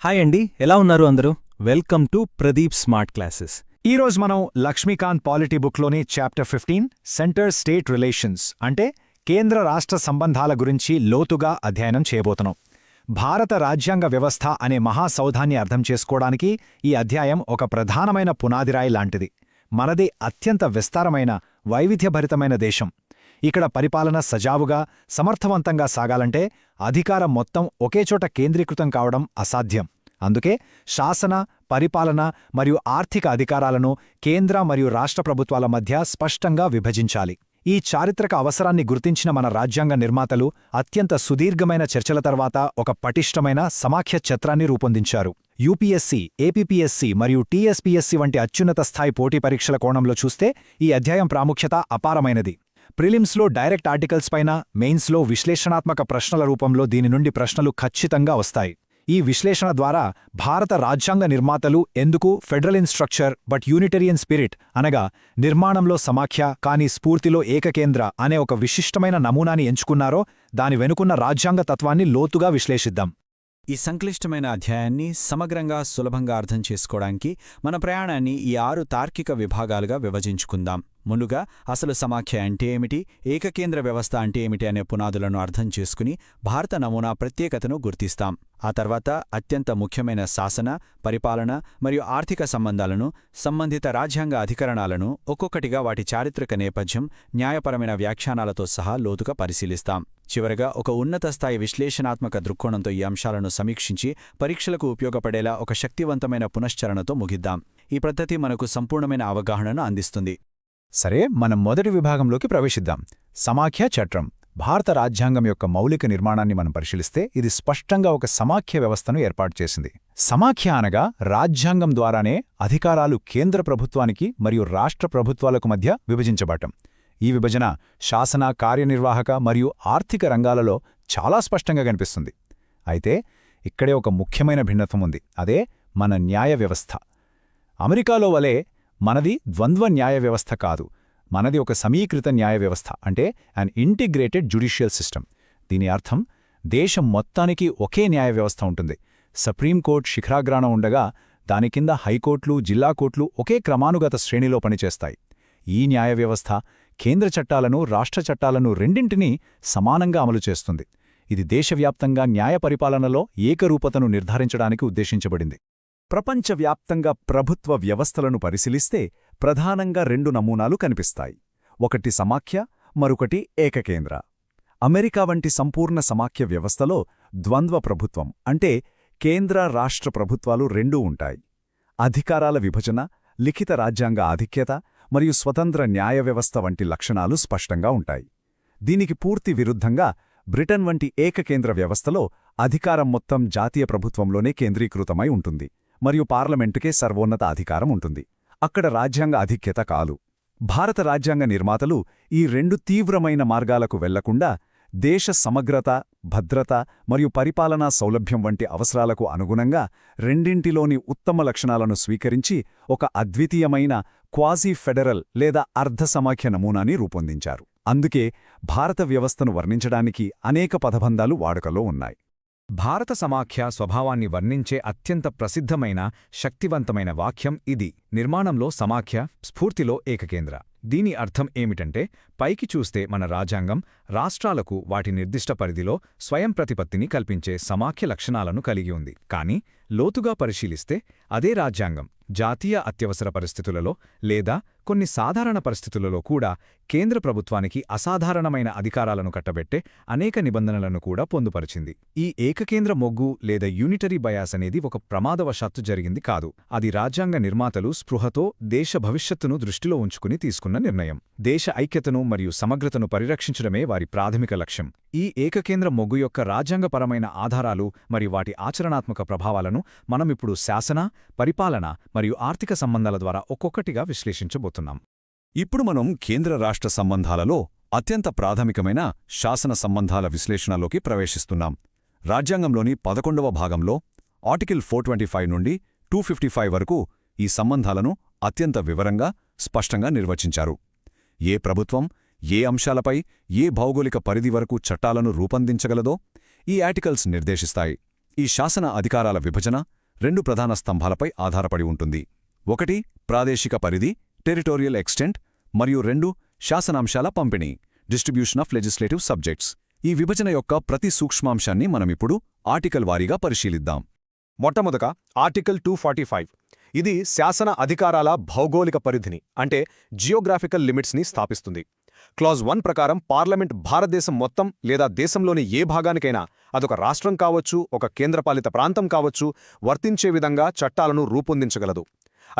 Hi అండి, ఎలా ఉన్నారు అందరూ? Welcome to Pradeep smart classes. ఈరోజు మనం లక్ష్మీకాంత్ పాలిటీ బుక్లోని చాప్టర్ 15 సెంటర్ స్టేట్ రిలేషన్స్ అంటే కేంద్ర రాష్ట్ర సంబంధాల గురించి లోతుగా అధ్యయనం చేయబోతున్నాం. భారత రాజ్యాంగ వ్యవస్థ అనే మహాసౌధాన్ని అర్థం చేసుకోవడానికి ఈ అధ్యాయం ఒక ప్రధానమైన పునాదిరాయి లాంటిది. మనది అత్యంత విస్తారమైన వైవిధ్యభరితమైన దేశం. ఇక్కడ పరిపాలన సజావుగా సమర్థవంతంగా సాగాలంటే అధికారం మొత్తం ఒకేచోట కేంద్రీకృతం కావడం అసాధ్యం. అందుకే శాసన, పరిపాలన మరియు ఆర్థిక అధికారాలను కేంద్ర మరియు రాష్ట్ర ప్రభుత్వాల మధ్య స్పష్టంగా విభజించాలి. ఈ చారిత్రక అవసరాన్ని గుర్తించిన మన రాజ్యాంగ నిర్మాతలు అత్యంత సుదీర్ఘమైన చర్చల తర్వాత ఒక పటిష్టమైన సమాఖ్య ఛత్రాన్ని రూపొందించారు. యూపీఎస్సీ, ఏపీపీఎస్సీ మరియు టీఎస్పీఎస్సీ వంటి అత్యున్నత స్థాయి పోటీ పరీక్షల కోణంలో చూస్తే ఈ అధ్యాయం ప్రాముఖ్యత అపారమైనది. ప్రిలిమ్స్లో డైరెక్ట్ ఆర్టికల్స్ పైన, మెయిన్స్లో విశ్లేషణాత్మక ప్రశ్నల రూపంలో దీని నుండి ప్రశ్నలు ఖచ్చితంగా వస్తాయి. ఈ విశ్లేషణ ద్వారా భారత రాజ్యాంగ నిర్మాతలు ఎందుకు federal in structure but unitarian spirit అనగా నిర్మాణంలో సమాఖ్య కానీ స్ఫూర్తిలో ఏకకేంద్ర అనే ఒక విశిష్టమైన నమూనాని ఎంచుకున్నారో దాని వెనుకున్న రాజ్యాంగ తత్వాన్ని లోతుగా విశ్లేషిద్దాం. ఈ సంక్లిష్టమైన అధ్యాయాన్ని సమగ్రంగా సులభంగా అర్థం చేసుకోవడానికి మన ప్రయాణాన్ని ఈ 6 తార్కిక విభాగాలుగా విభజించుకుందాం. ముందుగా అసలు సమాఖ్య అంటే ఏమిటి, ఏకకేంద్ర వ్యవస్థ అంటే ఏమిటి అనే పునాదులను అర్థం చేసుకుని భారత నమూనా ప్రత్యేకతను గుర్తిస్తాం. ఆ తర్వాత అత్యంత ముఖ్యమైన శాసన, పరిపాలన మరియు ఆర్థిక సంబంధాలను, సంబంధిత రాజ్యాంగ అధికరణాలను ఒక్కొక్కటిగా వాటి చారిత్రక నేపథ్యం, న్యాయపరమైన వ్యాఖ్యానాలతో సహా లోతుగా పరిశీలిస్తాం. చివరగా ఒక ఉన్నత స్థాయి విశ్లేషణాత్మక దృక్కోణంతో ఈ అంశాలను సమీక్షించి పరీక్షలకు ఉపయోగపడేలా ఒక శక్తివంతమైన పునశ్చరణతో ముగిద్దాం. ఈ పద్ధతి మనకు సంపూర్ణమైన అవగాహనను అందిస్తుంది. సరే, మనం మొదటి విభాగంలోకి ప్రవేశిద్దాం. సమాఖ్య చట్రం. భారత రాజ్యాంగం యొక్క మౌలిక నిర్మాణాన్ని మనం పరిశీలిస్తే ఇది స్పష్టంగా ఒక సమాఖ్య వ్యవస్థను ఏర్పాటు చేసింది. సమాఖ్య అనగా రాజ్యాంగం ద్వారానే అధికారాలు కేంద్ర ప్రభుత్వానికి మరియు రాష్ట్ర ప్రభుత్వాలకు మధ్య విభజించబడటం. ఈ విభజన శాసన, కార్యనిర్వాహక మరియు ఆర్థిక రంగాలలో చాలా స్పష్టంగా కనిపిస్తుంది. అయితే ఇక్కడే ఒక ముఖ్యమైన భిన్నత్వం ఉంది. అదే మన న్యాయ వ్యవస్థ. అమెరికాలో వలె మనది ద్వంద్వ న్యాయ వ్యవస్థ కాదు. మనది ఒక సమీకృత న్యాయ వ్యవస్థ, అంటే అన్ ఇంటిగ్రేటెడ్ జ్యుడిషియల్ సిస్టమ్. దీని అర్థం దేశం మొత్తానికి ఒకే న్యాయ వ్యవస్థ ఉంటుంది. సుప్రీంకోర్టు శిఖరాగ్రాన ఉండగా దాని కింద హైకోర్టులు, జిల్లా కోర్టులు ఒకే క్రమానుగత శ్రేణిలో పనిచేస్తాయి. ఈ న్యాయ వ్యవస్థ కేంద్ర చట్టాలను, రాష్ట్ర చట్టాలను రెండింటినీ సమానంగా అమలు చేస్తుంది. ఇది దేశవ్యాప్తంగా న్యాయ పరిపాలనలో ఏకరూపతను నిర్ధారించడానికి ఉద్దేశించబడింది. ప్రపంచవ్యాప్తంగా ప్రభుత్వ వ్యవస్థలను పరిశీలిస్తే ప్రధానంగా 2 నమూనాలు కనిపిస్తాయి. ఒకటి సమాఖ్య, మరొకటి ఏకకేంద్ర. అమెరికా వంటి సంపూర్ణ సమాఖ్య వ్యవస్థలో ద్వంద్వ ప్రభుత్వం అంటే కేంద్ర, రాష్ట్ర ప్రభుత్వాలు రెండూ ఉంటాయి. అధికారాల విభజన, లిఖిత రాజ్యాంగ ఆధిక్యత మరియు స్వతంత్ర న్యాయ వ్యవస్థ వంటి లక్షణాలు స్పష్టంగా ఉంటాయి. దీనికి పూర్తి విరుద్ధంగా బ్రిటన్ వంటి ఏకకేంద్ర వ్యవస్థలో అధికారం మొత్తం జాతీయ ప్రభుత్వంలోనే కేంద్రీకృతమై ఉంటుంది మరియు పార్లమెంటుకే సర్వోన్నత అధికారం ఉంటుంది. అక్కడ రాజ్యాంగ ఆధిక్యత కాదు. భారత రాజ్యాంగ నిర్మాతలు ఈ 2 తీవ్రమైన మార్గాలకు వెళ్లకుండా దేశ సమగ్రత, భద్రత మరియు పరిపాలనా సౌలభ్యం వంటి అవసరాలకు అనుగుణంగా రెండింటిలోని ఉత్తమ లక్షణాలను స్వీకరించి ఒక అద్వితీయమైన క్వాజీ ఫెడరల్ లేదా అర్ధ సమాఖ్య నమూనాని రూపొందించారు. అందుకే భారత వ్యవస్థను వర్ణించడానికి అనేక పదబంధాలు వాడుకలో ఉన్నాయి. భారత సమాఖ్య స్వభావాన్ని వర్ణించే అత్యంత ప్రసిద్ధమైన, శక్తివంతమైన వాక్యం ఇది: నిర్మాణంలో సమాఖ్య, స్ఫూర్తిలో ఏకకేంద్ర. దీని అర్థం ఏమిటంటే, పైకి చూస్తే మన రాజ్యాంగం రాష్ట్రాలకు వాటి నిర్దిష్ట పరిధిలో స్వయం ప్రతిపత్తిని కల్పించే సమాఖ్య లక్షణాలను కలిగి ఉంది. కానీ లోతుగా పరిశీలిస్తే అదే రాజ్యాంగం జాతీయ అత్యవసర పరిస్థితులలో లేదా కొన్ని సాధారణ పరిస్థితులలో కూడా కేంద్ర ప్రభుత్వానికి అసాధారణమైన అధికారాలను కట్టబెట్టే అనేక నిబంధనలను కూడా పొందుపరిచింది. ఈ ఏకకేంద్ర మొగ్గు లేదా యూనిటరీ బయాస్ అనేది ఒక ప్రమాదవశాత్తు జరిగింది కాదు. అది రాజ్యాంగ నిర్మాతలు స్పృహతో దేశ భవిష్యత్తును దృష్టిలో ఉంచుకుని తీసుకున్న నిర్ణయం. దేశ ఐక్యతను మరియు సమగ్రతను పరిరక్షించడమే వారి ప్రాథమిక లక్ష్యం. ఈ ఏకకేంద్ర మొగ్గు యొక్క రాజ్యాంగపరమైన ఆధారాలు మరియు వాటి ఆచరణాత్మక ప్రభావాలను మనమిప్పుడు శాసన, పరిపాలన మరియు ఆర్థిక సంబంధాల ద్వారా ఒక్కొక్కటిగా విశ్లేషించబోతున్నాం. ఇప్పుడు మనం కేంద్ర రాష్ట్ర సంబంధాలలో అత్యంత ప్రాథమికమైన శాసన సంబంధాల విశ్లేషణలోకి ప్రవేశిస్తున్నాం. రాజ్యాంగంలోని 11వ భాగంలో ఆర్టికల్ 425 నుండి 255 వరకు ఈ సంబంధాలను అత్యంత వివరంగా, స్పష్టంగా నిర్వచించారు. ఏ ప్రభుత్వం ఏ అంశాలపై ఏ భౌగోళిక పరిధి వరకు చట్టాలను రూపొందించగలదో ఈ ఆర్టికల్స్ నిర్దేశిస్తాయి. ఈ శాసన అధికారాల విభజన 2 ప్రధాన స్తంభాలపై ఆధారపడి ఉంటుంది. 1 ప్రాదేశిక పరిధి టెరిటోరియల్ ఎక్స్టెంట్ మరియు 2 శాసనాంశాల పంపిణీ డిస్ట్రిబ్యూషన్ ఆఫ్ లెజిస్లేటివ్ సబ్జెక్ట్స్. ఈ విభజన యొక్క ప్రతి సూక్ష్మాంశాన్ని మనమిప్పుడు ఆర్టికల్ వారీగా పరిశీలిద్దాం. మొట్టమొదట ఆర్టికల్ 245. ఇది శాసన అధికారాల భౌగోళిక పరిధిని అంటే జియోగ్రాఫికల్ లిమిట్స్ని స్థాపిస్తుంది. క్లాజ్ 1 ప్రకారం పార్లమెంట్ భారతదేశం మొత్తం లేదా దేశంలోని ఏ భాగానికైనా, అదొక రాష్ట్రం కావచ్చు, ఒక కేంద్రపాలిత ప్రాంతం కావచ్చు, వర్తించే విధంగా చట్టాలను రూపొందించగలదు.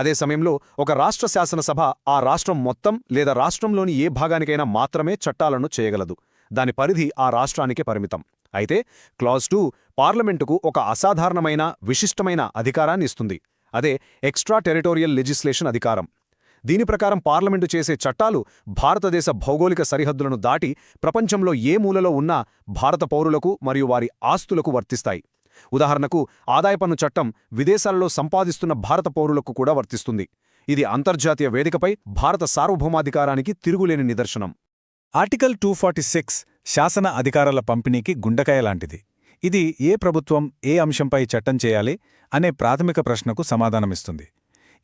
అదే సమయంలో ఒక రాష్ట్ర శాసనసభ ఆ రాష్ట్రం మొత్తం లేదా రాష్ట్రంలోని ఏ భాగానికైనా మాత్రమే చట్టాలను చేయగలదు. దాని పరిధి ఆ రాష్ట్రానికే పరిమితం. అయితే క్లాజ్ 2 పార్లమెంటుకు ఒక అసాధారణమైన విశిష్టమైన అధికారాన్ని ఇస్తుంది. అదే ఎక్స్ట్రా టెరిటోరియల్ లెజిస్లేషన్ అధికారం. దీని ప్రకారం పార్లమెంటు చేసే చట్టాలు భారతదేశ భౌగోళిక సరిహద్దులను దాటి ప్రపంచంలో ఏ మూలలో ఉన్నా భారత పౌరులకు మరియు వారి ఆస్తులకు వర్తిస్తాయి. ఉదాహరణకు ఆదాయపన్ను చట్టం విదేశాలలో సంపాదిస్తున్న భారత పౌరులకు కూడా వర్తిస్తుంది. ఇది అంతర్జాతీయ వేదికపై భారత సార్వభౌమాధికారానికి తిరుగులేని నిదర్శనం. ఆర్టికల్ 246 శాసన అధికారాల పంపిణీకి గుండెకాయ లాంటిది. ఇది ఏ ప్రభుత్వం ఏ అంశంపై చట్టం చేయాలి అనే ప్రాథమిక ప్రశ్నకు సమాధానమిస్తుంది.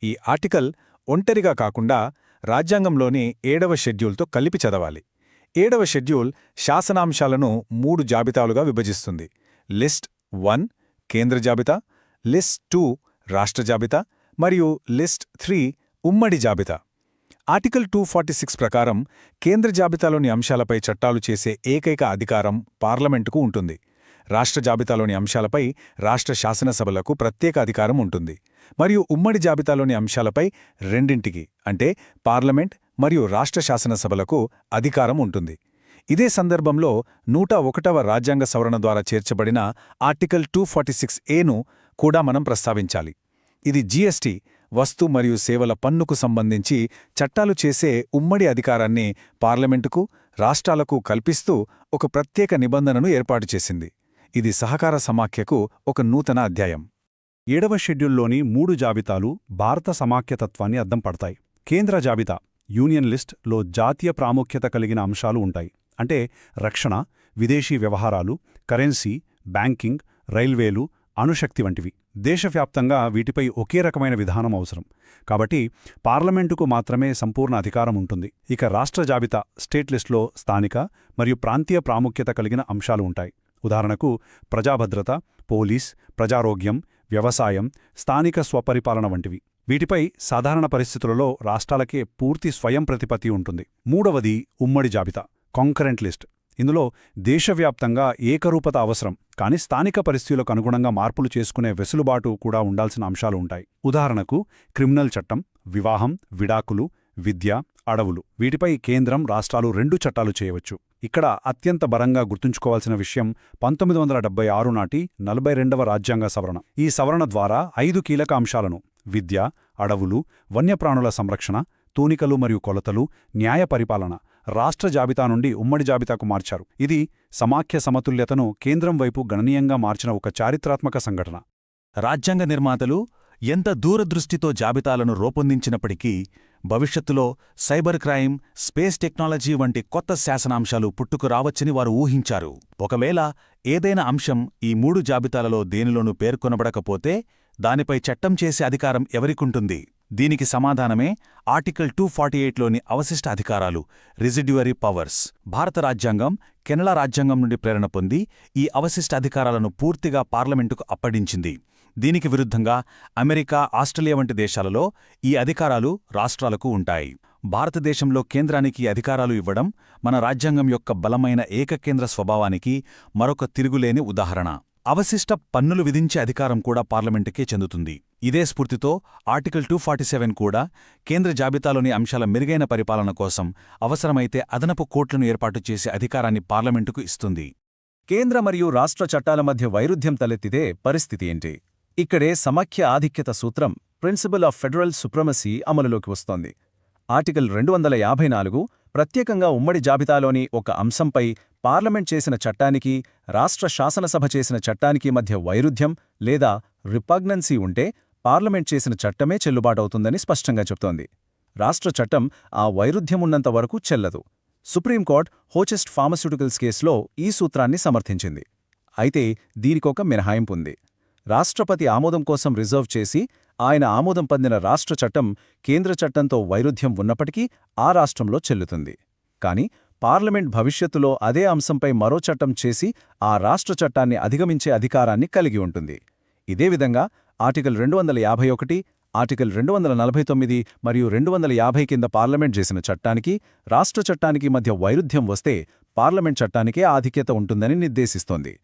ఈ ఆర్టికల్ ఒంటరిగా కాకుండా రాజ్యాంగంలోని 7వ షెడ్యూల్తో కలిపి చదవాలి. 7వ షెడ్యూల్ శాసనాంశాలను 3 జాబితాలుగా విభజిస్తుంది. లిస్ట్ 1 కేంద్ర జాబితా, లిస్ట్ 2 రాష్ట్ర జాబితా మరియు లిస్ట్ 3 ఉమ్మడి జాబితా. ఆర్టికల్ 246 ప్రకారం కేంద్ర జాబితాలోని అంశాలపై చట్టాలు చేసే ఏకైక అధికారం పార్లమెంటుకు ఉంటుంది. రాష్ట్ర జాబితాలోని అంశాలపై రాష్ట్ర శాసనసభలకు ప్రత్యేక అధికారం ఉంటుంది. మరియు ఉమ్మడి జాబితాలోని అంశాలపై రెండింటికి అంటే పార్లమెంట్ మరియు రాష్ట్ర శాసనసభలకు అధికారం ఉంటుంది. ఇదే సందర్భంలో 101వ రాజ్యాంగ సవరణ ద్వారా చేర్చబడిన ఆర్టికల్ 246A కూడా మనం ప్రస్తావించాలి. ఇది జీఎస్టీ వస్తు మరియు సేవల పన్నుకు సంబంధించి చట్టాలు చేసే ఉమ్మడి అధికారాన్ని పార్లమెంటుకు, రాష్ట్రాలకు కల్పిస్తూ ఒక ప్రత్యేక నిబంధనను ఏర్పాటు చేసింది. ఇది సహకార సమాఖ్యకు ఒక నూతన అధ్యాయం. 7వ షెడ్యూల్లోని 3 జాబితాలు భారత సమాఖ్యతత్వాన్ని అద్దం పడతాయి. కేంద్ర జాబితా యూనియన్ లిస్ట్లో జాతీయ ప్రాముఖ్యత కలిగిన అంశాలు ఉంటాయి. అంటే రక్షణ, విదేశీ వ్యవహారాలు, కరెన్సీ, బ్యాంకింగ్, రైల్వేలు, అణుశక్తి వంటివి. దేశవ్యాప్తంగా వీటిపై ఒకే రకమైన విధానం అవసరం. కాబట్టి పార్లమెంటుకు మాత్రమే సంపూర్ణ అధికారం ఉంటుంది. ఇక రాష్ట్ర జాబితా స్టేట్ లిస్ట్లో స్థానిక మరియు ప్రాంతీయ ప్రాముఖ్యత కలిగిన అంశాలు ఉంటాయి. ఉదాహరణకు ప్రజాభద్రత, పోలీస్, ప్రజారోగ్యం, వ్యవసాయం, స్థానిక స్వపరిపాలన వంటివి. వీటిపై సాధారణ పరిస్థితులలో రాష్ట్రాలకే పూర్తి స్వయం ప్రతిపత్తి ఉంటుంది. 3వది ఉమ్మడి జాబితా కాంకరెంట్ లిస్ట్. ఇందులో దేశవ్యాప్తంగా ఏకరూపత అవసరం, కానీ స్థానిక పరిస్థితులకు అనుగుణంగా మార్పులు చేసుకునే వెసులుబాటు కూడా ఉండాల్సిన అంశాలు ఉంటాయి. ఉదాహరణకు క్రిమినల్ చట్టం, వివాహం, విడాకులు, విద్య, అడవులు. వీటిపై కేంద్రం, రాష్ట్రాలు 2 చట్టాలు చేయవచ్చు. ఇక్కడ అత్యంత బలంగా గుర్తుంచుకోవాల్సిన విషయం 1976 నాటి 42వ రాజ్యాంగ సవరణ. ఈ సవరణ ద్వారా 5 కీలక అంశాలను విద్య, అడవులు, వన్యప్రాణుల సంరక్షణ, తూనికలు మరియు కొలతలు, న్యాయ పరిపాలన రాష్ట్ర జాబితా నుండి ఉమ్మడి జాబితాకు మార్చారు. ఇది సమాఖ్య సమతుల్యతను కేంద్రం వైపు గణనీయంగా మార్చిన ఒక చారిత్రాత్మక సంఘటన. రాజ్యాంగ నిర్మాతలు ఎంత దూరదృష్టితో జాబితాలను రూపొందించినప్పటికీ భవిష్యత్తులో సైబర్ క్రైమ్, స్పేస్ టెక్నాలజీ వంటి కొత్త శాసనాంశాలు పుట్టుకురావచ్చని వారు ఊహించారు. ఒకవేళ ఏదైనా అంశం ఈ 3 జాబితాలలో దేనిలోనూ పేర్కొనబడకపోతే దానిపై చట్టం చేసే అధికారం ఎవరికుంటుంది? దీనికి సమాధానమే ఆర్టికల్ 248లోని అవశిష్ట అధికారాలు, రెసిడ్యువరీ పవర్స్. భారత రాజ్యాంగం కెనడా రాజ్యాంగం నుండి ప్రేరణ పొంది ఈ అవశిష్ట అధికారాలను పూర్తిగా పార్లమెంటుకు అప్పడించింది. దీనికి విరుద్ధంగా అమెరికా, ఆస్ట్రేలియా వంటి దేశాలలో ఈ అధికారాలు రాష్ట్రాలకు ఉంటాయి. భారతదేశంలో కేంద్రానికి అధికారాలు ఇవ్వడం మన రాజ్యాంగం యొక్క బలమైన ఏకకేంద్ర స్వభావానికి మరొక తిరుగులేని ఉదాహరణ. అవశిష్ట పన్నులు విధించే అధికారం కూడా పార్లమెంటుకే చెందుతుంది. ఇదే స్ఫూర్తితో ఆర్టికల్ 247 కూడా కేంద్ర జాబితాలోని అంశాల మెరుగైన పరిపాలన కోసం అవసరమైతే అదనపు కోర్టులను ఏర్పాటు చేసే అధికారాన్ని పార్లమెంటుకు ఇస్తుంది. కేంద్ర మరియు రాష్ట్ర చట్టాల మధ్య వైరుధ్యం తలెత్తితే పరిస్థితి ఏంటి? ఇక్కడే సమాఖ్య ఆధిక్యత సూత్రం, ప్రిన్సిపల్ ఆఫ్ ఫెడరల్ సుప్రమసీ అమలులోకి వస్తోంది. ఆర్టికల్ 254 ప్రత్యేకంగా ఉమ్మడి జాబితాలోని ఒక అంశంపై పార్లమెంట్ చేసిన చట్టానికి, రాష్ట్ర శాసనసభ చేసిన చట్టానికి మధ్య వైరుధ్యం లేదా రిపగ్నెన్సీ ఉంటే పార్లమెంట్ చేసిన చట్టమే చెల్లుబాటవుతుందని స్పష్టంగా చెప్తోంది. రాష్ట్ర చట్టం ఆ వైరుధ్యమున్నంత వరకు చెల్లదు. సుప్రీంకోర్టు హోచెస్ట్ ఫార్మస్యూటికల్స్ కేసులో ఈ సూత్రాన్ని సమర్థించింది. అయితే దీనికొక మినహాయింపుంది. రాష్ట్రపతి ఆమోదం కోసం రిజర్వ్ చేసి ఆయన ఆమోదం పొందిన రాష్ట్ర చట్టం కేంద్ర చట్టంతో వైరుధ్యం ఉన్నప్పటికీ ఆ రాష్ట్రంలో చెల్లుతుంది. కాని పార్లమెంట్ భవిష్యత్తులో అదే అంశంపై మరో చట్టం చేసి ఆ రాష్ట్ర చట్టాన్ని అధిగమించే అధికారాన్ని కలిగి ఉంటుంది. ఇదే విధంగా ఆర్టికల్ 251, ఆర్టికల్ 249 మరియు 250 కింద పార్లమెంట్ చేసిన చట్టానికి రాష్ట్ర చట్టానికి మధ్య వైరుధ్యం వస్తే పార్లమెంట్ చట్టానికే ఆధిక్యత ఉంటుందని నిర్దేశిస్తోంది.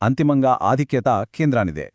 అంతిమంగా ఆధిక్యత కేంద్రానిదే.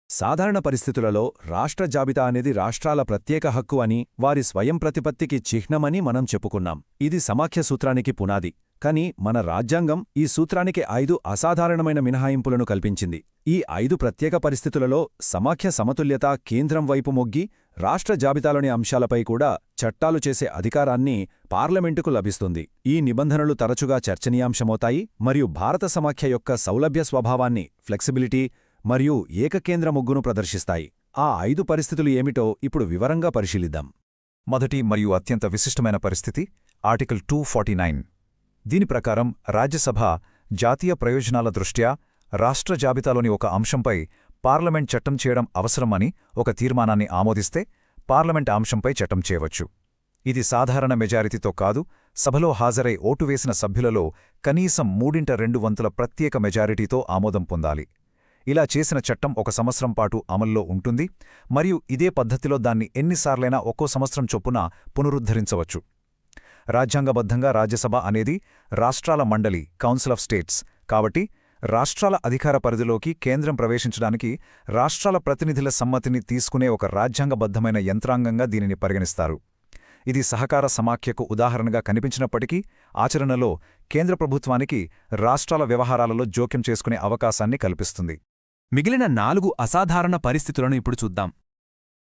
సాధారణ పరిస్థితులలో రాష్ట్ర జాబితా అనేది రాష్ట్రాల ప్రత్యేక హక్కు అని, వారి స్వయం ప్రతిపత్తికి చిహ్నమని మనం చెప్పుకున్నాం. ఇది సమాఖ్య సూత్రానికి పునాది. కాని మన రాజ్యాంగం ఈ సూత్రానికి 5 అసాధారణమైన మినహాయింపులను కల్పించింది. ఈ 5 ప్రత్యేక పరిస్థితులలో సమాఖ్య సమతుల్యత కేంద్రం వైపు మొగ్గి రాష్ట్ర జాబితాలోని అంశాలపై కూడా చట్టాలు చేసే అధికారాన్ని పార్లమెంటుకు లభిస్తుంది. ఈ నిబంధనలు తరచుగా చర్చనీయాంశమవుతాయి మరియు భారత సమాఖ్య యొక్క సౌలభ్య స్వభావాన్ని, ఫ్లెక్సిబిలిటీ మరియు ఏకకేంద్ర మొగ్గును ప్రదర్శిస్తాయి. ఆ 5 పరిస్థితులు ఏమిటో ఇప్పుడు వివరంగా పరిశీలిద్దాం. మొదటి మరియు అత్యంత విశిష్టమైన పరిస్థితి ఆర్టికల్ 249. దీని ప్రకారం రాజ్యసభ జాతీయ ప్రయోజనాల దృష్ట్యా రాష్ట్ర జాబితాలోని ఒక అంశంపై పార్లమెంట్ చట్టం చేయడం అవసరమని ఒక తీర్మానాన్ని ఆమోదిస్తే పార్లమెంట్ అంశంపై చట్టం చేయవచ్చు. ఇది సాధారణ మెజారిటీతో కాదు, సభలో హాజరై ఓటు వేసిన సభ్యులలో కనీసం 3/2 ప్రత్యేక మెజారిటీతో ఆమోదం పొందాలి. ఇలా చేసిన చట్టం 1 సంవత్సరం పాటు అమల్లో ఉంటుంది మరియు ఇదే పద్ధతిలో దాన్ని ఎన్నిసార్లైనా ఒక్కో సంవత్సరం చొప్పున పునరుద్ధరించవచ్చు. రాజ్యాంగబద్ధంగా రాజ్యసభ అనేది రాష్ట్రాల మండలి, కౌన్సిల్ ఆఫ్ స్టేట్స్. కాబట్టి రాష్ట్రాల అధికార పరిధిలోకి కేంద్రం ప్రవేశించడానికి రాష్ట్రాల ప్రతినిధుల సమ్మతిని తీసుకునే ఒక రాజ్యాంగబద్ధమైన యంత్రాంగంగా దీనిని పరిగణిస్తారు. ఇది సహకార సమాఖ్యకు ఉదాహరణగా కనిపించినప్పటికీ ఆచరణలో కేంద్ర ప్రభుత్వానికి రాష్ట్రాల వ్యవహారాలలో జోక్యం చేసుకునే అవకాశాన్ని కల్పిస్తుంది. మిగిలిన 4 అసాధారణ పరిస్థితులను ఇప్పుడు చూద్దాం.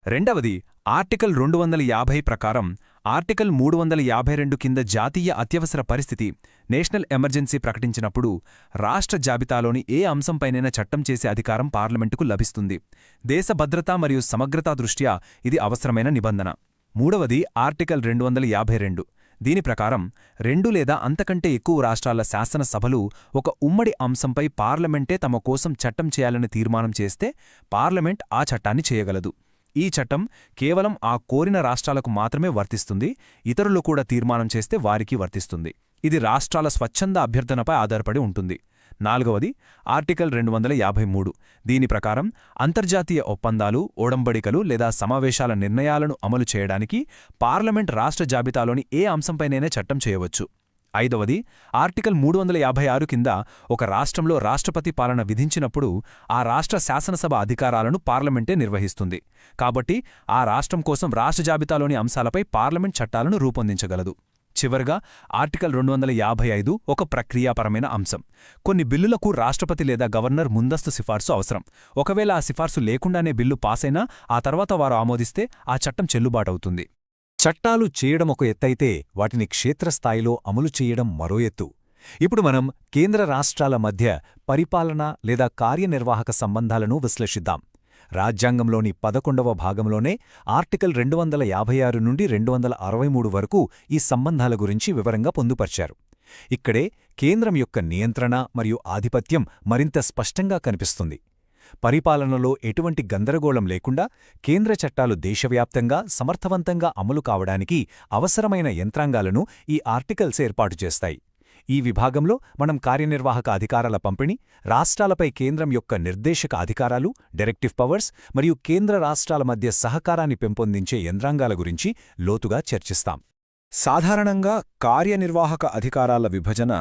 రెండవది ఆర్టికల్ 250 ప్రకారం ఆర్టికల్ 352 కింద జాతీయ అత్యవసర పరిస్థితి, నేషనల్ ఎమర్జెన్సీ ప్రకటించినప్పుడు రాష్ట్ర జాబితాలోని ఏ అంశంపైనైనా చట్టం చేసే అధికారం పార్లమెంటుకు లభిస్తుంది. దేశ భద్రత మరియు సమగ్రతా దృష్ట్యా ఇది అవసరమైన నిబంధన. మూడవది ఆర్టికల్ 252. దీని ప్రకారం 2 లేదా అంతకంటే ఎక్కువ రాష్ట్రాల శాసనసభలు ఒక ఉమ్మడి అంశంపై పార్లమెంటే తమ కోసం చట్టం చేయాలని తీర్మానం చేస్తే పార్లమెంట్ ఆ చట్టాన్ని చేయగలదు. ఈ చట్టం కేవలం ఆ కోరిన రాష్ట్రాలకు మాత్రమే వర్తిస్తుంది, ఇతరులు కూడా తీర్మానం చేస్తే వారికి వర్తిస్తుంది. ఇది రాష్ట్రాల స్వచ్ఛంద అభ్యర్థనపై ఆధారపడి ఉంటుంది. నాలుగవది ఆర్టికల్ 253. దీని ప్రకారం అంతర్జాతీయ ఒప్పందాలు, ఒడంబడికలు లేదా సమావేశాల నిర్ణయాలను అమలు చేయడానికి పార్లమెంట్ రాష్ట్ర జాబితాలోని ఏ అంశంపైనైనా చట్టం చేయవచ్చు. ఐదవది ఆర్టికల్ 356 కింద ఒక రాష్ట్రంలో రాష్ట్రపతి పాలన విధించినప్పుడు ఆ రాష్ట్ర శాసనసభ అధికారాలను పార్లమెంటే నిర్వహిస్తుంది. కాబట్టి ఆ రాష్ట్రం కోసం రాష్ట్ర జాబితాలోని అంశాలపై పార్లమెంట్ చట్టాలను రూపొందించగలదు. చివరగా ఆర్టికల్ 255 ఒక ప్రక్రియాపరమైన అంశం. కొన్ని బిల్లులకు రాష్ట్రపతి లేదా గవర్నర్ ముందస్తు సిఫార్సు అవసరం. ఒకవేళ ఆ సిఫార్సు లేకుండానే బిల్లు పాసైనా ఆ తర్వాత వారు ఆమోదిస్తే ఆ చట్టం చెల్లుబాటవుతుంది. చట్టాలు చేయడం ఒక ఎత్తైతే వాటిని క్షేత్రస్థాయిలో అమలు చేయడం మరో ఎత్తు. ఇప్పుడు మనం కేంద్ర రాష్ట్రాల మధ్య పరిపాలన లేదా కార్యనిర్వాహక సంబంధాలను విశ్లేషిద్దాం. రాజ్యాంగంలోని 11వ భాగంలోనే ఆర్టికల్ 256 నుండి 263 వరకు ఈ సంబంధాల గురించి వివరంగా పొందుపర్చారు. ఇక్కడే కేంద్రం యొక్క నియంత్రణ మరియు ఆధిపత్యం మరింత స్పష్టంగా కనిపిస్తుంది. పరిపాలనలో ఎటువంటి గందరగోళం లేకుండా కేంద్ర చట్టాలు దేశవ్యాప్తంగా సమర్థవంతంగా అమలు కావడానికి అవసరమైన యంత్రాంగాలను ఈ ఆర్టికల్స్ ఏర్పాటు చేస్తాయి. ఈ విభాగంలో మనం కార్యనిర్వాహక అధికారాల పంపిణీ, రాష్ట్రాలపై కేంద్రం యొక్క నిర్దేశక అధికారాలు, డైరెక్టివ్ పవర్స్ మరియు కేంద్ర రాష్ట్రాల మధ్య సహకారాన్ని పెంపొందించే యంత్రాంగాల గురించి లోతుగా చర్చిస్తాం. సాధారణంగా కార్యనిర్వాహక అధికారాల విభజన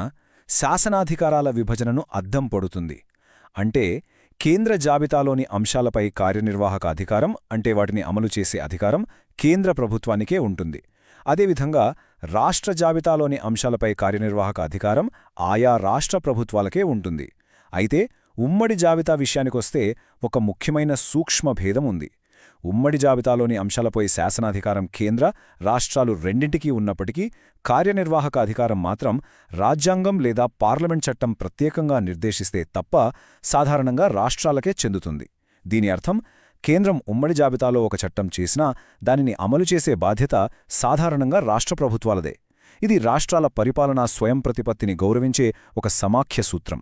శాసనాధికారాల విభజనను అద్దం పడుతుంది. అంటే కేంద్ర జాబితాలోని అంశాలపై కార్యనిర్వాహక అధికారం, అంటే వాటిని అమలు చేసే అధికారం కేంద్ర ప్రభుత్వానికే ఉంటుంది. అదేవిధంగా రాష్ట్ర జాబితాలోని అంశాలపై కార్యనిర్వాహక అధికారం ఆయా రాష్ట్ర ప్రభుత్వాలకే ఉంటుంది. అయితే ఉమ్మడి జాబితా విషయానికొస్తే ఒక ముఖ్యమైన సూక్ష్మ భేదం ఉంది. ఉమ్మడి జాబితాలోని అంశాలపై శాసనాధికారం కేంద్ర, రాష్ట్రాలు రెండింటికీ ఉన్నప్పటికీ కార్యనిర్వాహక అధికారం మాత్రం రాజ్యాంగం లేదా పార్లమెంట్ చట్టం ప్రత్యేకంగా నిర్దేశిస్తే తప్ప సాధారణంగా రాష్ట్రాలకే చెందుతుంది. దీని అర్థం కేంద్రం ఉమ్మడి జాబితాలో ఒక చట్టం చేసినా దానిని అమలు చేసే బాధ్యత సాధారణంగా రాష్ట్ర ప్రభుత్వాలదే. ఇది రాష్ట్రాల పరిపాలనా స్వయం ప్రతిపత్తిని గౌరవించే ఒక సమాఖ్య సూత్రం.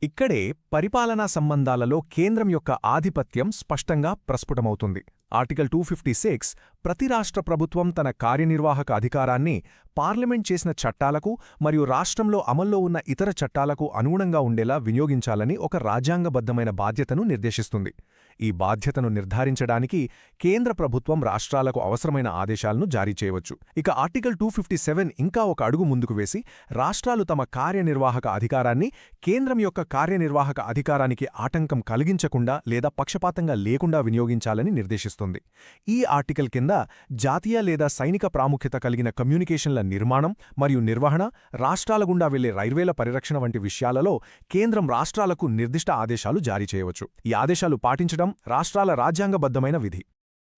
ఇక్కడే పరిపాలనా సంబంధాలలో కేంద్రం యొక్క ఆధిపత్యం స్పష్టంగా ప్రస్ఫుటమవుతుంది. ఆర్టికల్ 256 ప్రతి రాష్ట్ర ప్రభుత్వం తన కార్యనిర్వాహక అధికారాన్ని పార్లమెంట్ చేసిన చట్టాలకు మరియు రాష్ట్రంలో అమల్లో ఉన్న ఇతర చట్టాలకు అనుగుణంగా ఉండేలా వినియోగించాలని ఒక రాజ్యాంగబద్ధమైన బాధ్యతను నిర్దేశిస్తుంది. ఈ బాధ్యతను నిర్ధారించడానికి కేంద్ర ప్రభుత్వం రాష్ట్రాలకు అవసరమైన ఆదేశాలను జారీ చేయవచ్చు. ఇక ఆర్టికల్ 257 ఇంకా ఒక అడుగు ముందుకు వేసి రాష్ట్రాలు తమ కార్యనిర్వాహక అధికారాన్ని కేంద్రం యొక్క కార్యనిర్వాహక అధికారానికి ఆటంకం కలిగించకుండా లేదా పక్షపాతంగా లేకుండా వినియోగించాలని నిర్దేశిస్తుంది. ఈ ఆర్టికల్ కింద జాతీయ లేదా సైనిక ప్రాముఖ్యత కలిగిన కమ్యూనికేషన్ల నిర్మాణం మరియు నిర్వహణ, రాష్ట్రాల గుండా వెళ్లే రైల్వేల పరిరక్షణ వంటి విషయాలలో కేంద్రం రాష్ట్రాలకు నిర్దిష్ట ఆదేశాలు జారీ చేయవచ్చు. ఈ ఆదేశాలు పాటించడం రాష్ట్రాల రాజ్యాంగబద్ధమైన విధి.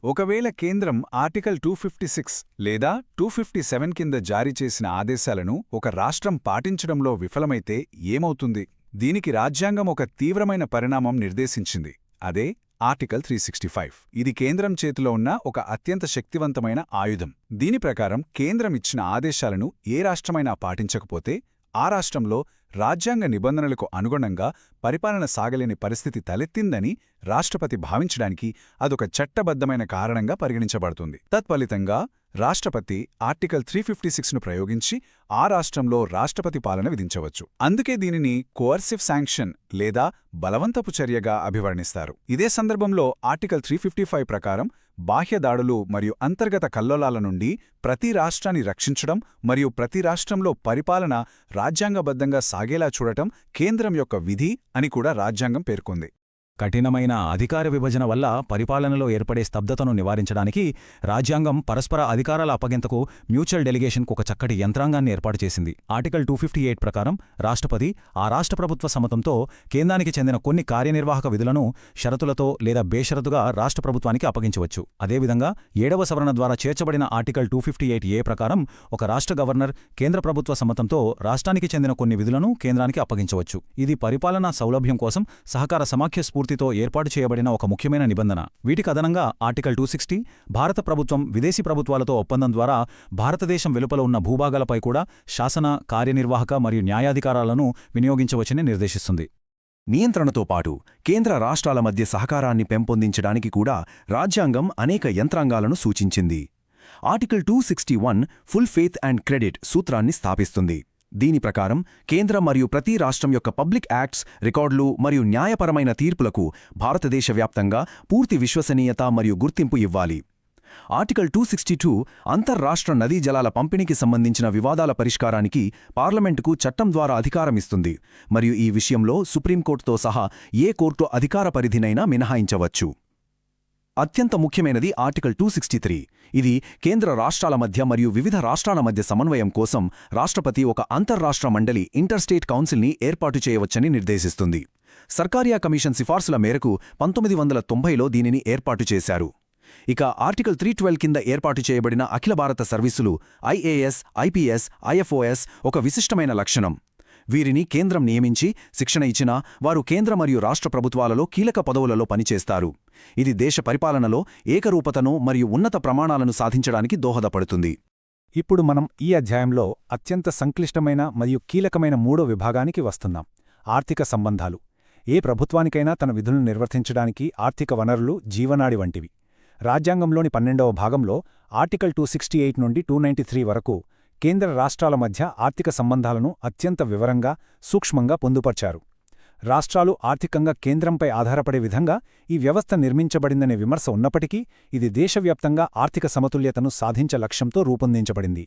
ఒకవేళ కేంద్రం ఆర్టికల్ 256 లేదా 257 కింద జారీ చేసిన ఆదేశాలను ఒక రాష్ట్రం పాటించడంలో విఫలమైతే ఏమవుతుంది? దీనికి రాజ్యాంగం ఒక తీవ్రమైన పరిణామం నిర్దేశించింది. అదే ఆర్టికల్ 365. ఇది కేంద్రం చేతిలో ఉన్న ఒక అత్యంత శక్తివంతమైన ఆయుధం. దీని ప్రకారం కేంద్రం ఇచ్చిన ఆదేశాలను ఏ రాష్ట్రమైనా పాటించకపోతే ఆ రాష్ట్రంలో రాజ్యాంగ నిబంధనలకు అనుగుణంగా పరిపాలన సాగలేని పరిస్థితి తలెత్తిందని రాష్ట్రపతి భావించడానికి అదొక చట్టబద్ధమైన కారణంగా పరిగణించబడుతుంది. తత్ఫలితంగా రాష్ట్రపతి ఆర్టికల్ 356ను ప్రయోగించి ఆ రాష్ట్రంలో రాష్ట్రపతి పాలన విధించవచ్చు. అందుకే దీనిని కోర్సివ్ శాంక్షన్ లేదా బలవంతపు చర్యగా అభివర్ణిస్తారు. ఇదే సందర్భంలో ఆర్టికల్ 355 ప్రకారం బాహ్య దాడులు మరియు అంతర్గత కల్లోలాల నుండి ప్రతి రాష్ట్రాన్ని రక్షించడం మరియు ప్రతి రాష్ట్రంలో పరిపాలన రాజ్యాంగబద్ధంగా సాగేలా చూడటం కేంద్రం యొక్క విధి అని కూడా రాజ్యాంగం పేర్కొంది. కఠినమైన అధికార విభజన వల్ల పరిపాలనలో ఏర్పడే స్తబ్దతను నివారించడానికి రాజ్యాంగం పరస్పర అధికారాల అప్పగింతకు మ్యూచువల్ డెలిగేషన్కు ఒక చక్కటి యంత్రాంగాన్ని ఏర్పాటు చేసింది. ఆర్టికల్ 258 ప్రకారం రాష్ట్రపతి ఆ రాష్ట్ర ప్రభుత్వ సమ్మతంతో కేంద్రానికి చెందిన కొన్ని కార్యనిర్వాహక విధులను షరతులతో లేదా బేషరతుగా రాష్ట్ర ప్రభుత్వానికి అప్పగించవచ్చు. అదేవిధంగా 7వ సవరణ ద్వారా చేర్చబడిన ఆర్టికల్ 258A ప్రకారం ఒక రాష్ట్ర గవర్నర్ కేంద్ర ప్రభుత్వ సమ్మతంతో రాష్ట్రానికి చెందిన కొన్ని విధులను కేంద్రానికి అప్పగించవచ్చు. ఇది పరిపాలనా సౌలభ్యం కోసం సహకార సమాఖ్య స్ఫూర్తితో ఏర్పాటు చేయబడిన ఒక ముఖ్యమైన నిబంధన. వీటికి అదనంగా ఆర్టికల్ 260 భారత ప్రభుత్వం విదేశీ ప్రభుత్వాలతో ఒప్పందం ద్వారా భారతదేశం వెలుపల ఉన్న భూభాగాలపై కూడా శాసన, కార్యనిర్వాహక మరియు న్యాయాధికారాలను వినియోగించవచ్చని నిర్దేశిస్తుంది. నియంత్రణతో పాటు కేంద్ర రాష్ట్రాల మధ్య సహకారాన్ని పెంపొందించడానికి కూడా రాజ్యాంగం అనేక యంత్రాంగాలను సూచించింది. Article 261 full faith and credit సూత్రాన్ని స్థాపిస్తుంది. దీని ప్రకారం కేంద్ర మరియు ప్రతి రాష్ట్రం యొక్క పబ్లిక్ యాక్ట్స్, రికార్డులు మరియు న్యాయపరమైన తీర్పులకు భారతదేశ వ్యాప్తంగా పూర్తి విశ్వసనీయత మరియు గుర్తింపు ఇవ్వాలి. ఆర్టికల్ 262 అంతర్రాష్ట్ర నదీ జలాల పంపిణీకి సంబంధించిన వివాదాల పరిష్కారానికి పార్లమెంటుకు చట్టం ద్వారా అధికారమిస్తుంది మరియు ఈ విషయంలో సుప్రీంకోర్టుతో సహా ఏ కోర్టు అధికార పరిధినైనా మినహాయించవచ్చు. అత్యంత ముఖ్యమైనది ఆర్టికల్ 263. ఇది కేంద్ర రాష్ట్రాల మధ్య మరియు వివిధ రాష్ట్రాల మధ్య సమన్వయం కోసం రాష్ట్రపతి ఒక అంతర్రాష్ట్ర మండలి ఇంటర్స్టేట్ కౌన్సిల్ని ఏర్పాటు చేయవచ్చని నిర్దేశిస్తుంది. సర్కారియా కమిషన్ సిఫార్సుల మేరకు 1990లో దీనిని ఏర్పాటు చేశారు. ఇక ఆర్టికల్ 312 కింద ఏర్పాటు చేయబడిన అఖిల భారత సర్వీసులు ఐఏఎస్, ఐపీఎస్, ఐఎఫ్ఓఎస్ ఒక విశిష్టమైన లక్షణం. వీరిని కేంద్రం నియమించి శిక్షణ ఇచ్చినా వారు కేంద్ర మరియు రాష్ట్ర ప్రభుత్వాలలో కీలక పదవులలో పనిచేస్తారు. ఇది దేశ పరిపాలనలో ఏకరూపతను మరియు ఉన్నత ప్రమాణాలను సాధించడానికి దోహదపడుతుంది. ఇప్పుడు మనం ఈ అధ్యాయంలో అత్యంత సంక్లిష్టమైన మరియు కీలకమైన 3వ విభాగానికి వస్తున్నాం: ఆర్థిక సంబంధాలు. ఏ ప్రభుత్వానికైనా తన విధులను నిర్వర్తించడానికి ఆర్థిక వనరులు జీవనాడి వంటివి. రాజ్యాంగంలోని 12వ భాగంలో ఆర్టికల్ 268 నుండి 293 వరకు కేంద్ర రాష్ట్రాల మధ్య ఆర్థిక సంబంధాలను అత్యంత వివరంగా, సూక్ష్మంగా పొందుపర్చారు. రాష్ట్రాలు ఆర్థికంగా కేంద్రంపై ఆధారపడే విధంగా ఈ వ్యవస్థ నిర్మించబడిందనే విమర్శ ఉన్నప్పటికీ ఇది దేశవ్యాప్తంగా ఆర్థిక సమతుల్యతను సాధించే లక్ష్యంతో రూపొందించబడింది.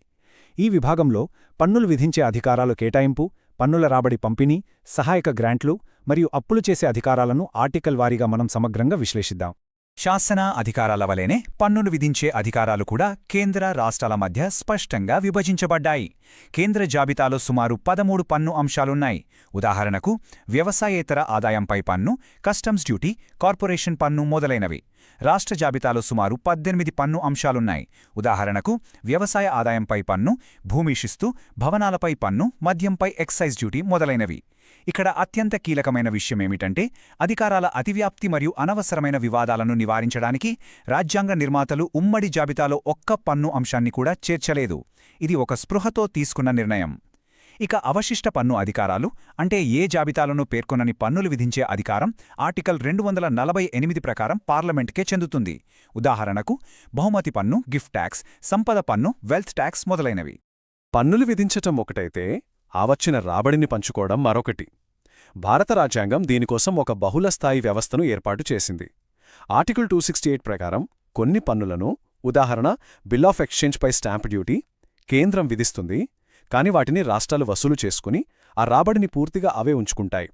ఈ విభాగంలో పన్నులు విధించే అధికారాలు కేటాయింపు, పన్నుల రాబడి పంపిణీ, సహాయక గ్రాంట్లు మరియు అప్పులు చేసే అధికారాలను ఆర్టికల్ వారీగా మనం సమగ్రంగా విశ్లేషిద్దాం. శాసన అధికారాల వలెనే పన్నులు విధించే అధికారాలు కూడా కేంద్ర రాష్ట్రాల మధ్య స్పష్టంగా విభజించబడ్డాయి. కేంద్ర జాబితాలో సుమారు 13 పన్ను అంశాలున్నాయి. ఉదాహరణకు వ్యవసాయేతర ఆదాయంపై పన్ను, కస్టమ్స్ డ్యూటీ, కార్పొరేషన్ పన్ను మొదలైనవి. రాష్ట్ర జాబితాలో సుమారు 18 పన్ను అంశాలున్నాయి. ఉదాహరణకు వ్యవసాయ ఆదాయంపై పన్ను, భూమి శిస్తు, భవనాలపై పన్ను, మద్యంపై ఎక్సైజ్ డ్యూటీ మొదలైనవి. ఇక్కడ అత్యంత కీలకమైన విషయమేమిటంటే అధికారాల అతివ్యాప్తి మరియు అనవసరమైన వివాదాలను నివారించడానికి రాజ్యాంగ నిర్మాతలు ఉమ్మడి జాబితాలో ఒక్క పన్ను అంశాన్ని కూడా చేర్చలేదు. ఇది ఒక స్పృహతో తీసుకున్న నిర్ణయం. ఇక అవశిష్ట పన్ను అధికారాలు అంటే ఏ జాబితాలను పేర్కొనని పన్నులు విధించే అధికారం ఆర్టికల్ 248 ప్రకారం పార్లమెంట్కే చెందుతుంది. ఉదాహరణకు బహుమతి పన్ను, గిఫ్ట్ ట్యాక్స్, సంపద పన్ను, వెల్త్ ట్యాక్స్ మొదలైనవి. పన్నులు విధించటం ఒకటైతే ఆ వచ్చిన రాబడిని పంచుకోవడం మరొకటి. భారత రాజ్యాంగం దీనికోసం ఒక బహుళస్థాయి వ్యవస్థను ఏర్పాటు చేసింది. ఆర్టికల్ 268 ప్రకారం కొన్ని పన్నులను, ఉదాహరణ బిల్ ఆఫ్ ఎక్స్చేంజ్పై స్టాంప్ డ్యూటీ, కేంద్రం విధిస్తుంది, కాని వాటిని రాష్ట్రాలు వసూలు చేసుకుని ఆ రాబడిని పూర్తిగా అవే ఉంచుకుంటాయి.